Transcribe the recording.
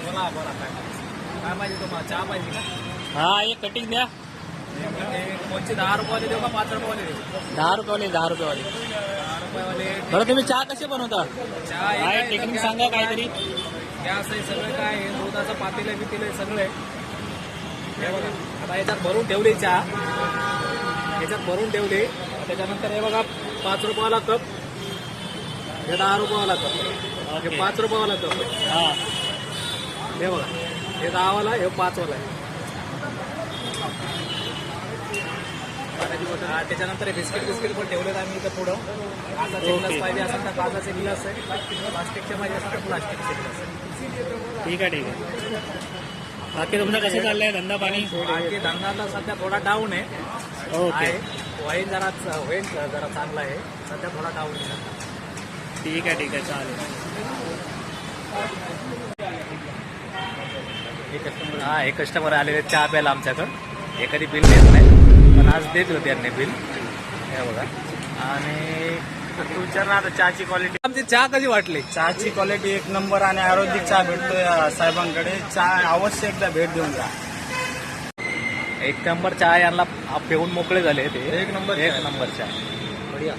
बोला बोला काय पाहिजे तुम्हाला? चहा पाहिजे का? हा एक कटिंग द्या. कोणची 10 रुपयावाले देऊ का 5 रुपयावाले देऊ? 10 रुपयावाले 10 रुपयावाले. 10 रुपयावाले बरं तुम्ही चहा कसे बनवता? चहा हे काय काय टेक्निक तर सांगा काहीतरी. गॅस आहे सगळं काय आहे, दुधाचं पातेलं बितेलं आहे सगळं आहे. हे बघा आता याच्यात भरून ठेवली चहा, याच्यात भरून ठेवली. त्याच्यानंतर हे बघा 5 रुपयावाला कप, हे 10 रुपयावाला कप, हे 5 रुपयावाला कप आहे. हा हे बघा हे 10 वाला हे 5 वाला आहे. हा, त्याच्यानंतर हे बिस्किट पण ठेवलेत आम्ही इथं पुढं. काचाचे ग्लास पाहिजे असेल तर काचाचे ग्लास आहे, प्लास्टिकचे पाहिजे असेल तर प्लास्टिकचे ग्लास आहे. ठीक आहे ठीक आहे. बाकी तुमचं कसं चाललंय धंदा पाणी? बाकी धंदा आता सध्या थोडा डाऊन आहे. ओके होईल जरा चांगला आहे, सध्या थोडा डाऊन आहे. ठीक आहे ठीक आहे चालेल. हा हे कस्टमर आलेले चहा प्यायला आमच्याकडं. हे कधी बिल देत नाही पण आज देत होते यांनी बिल. हे बघा आणि तू विचार ना आता चहाची क्वालिटी. आमची चहा कशी वाटली? चहाची क्वालिटी एक नंबर आणि आयुर्वेदिक चहा भेटतोय साहेबांकडे. चहा अवश्य एकदा भेट देऊन जा. एक नंबर चहा यांना पिऊन मोकळे झाले ते. एक नंबर चहा बढिया.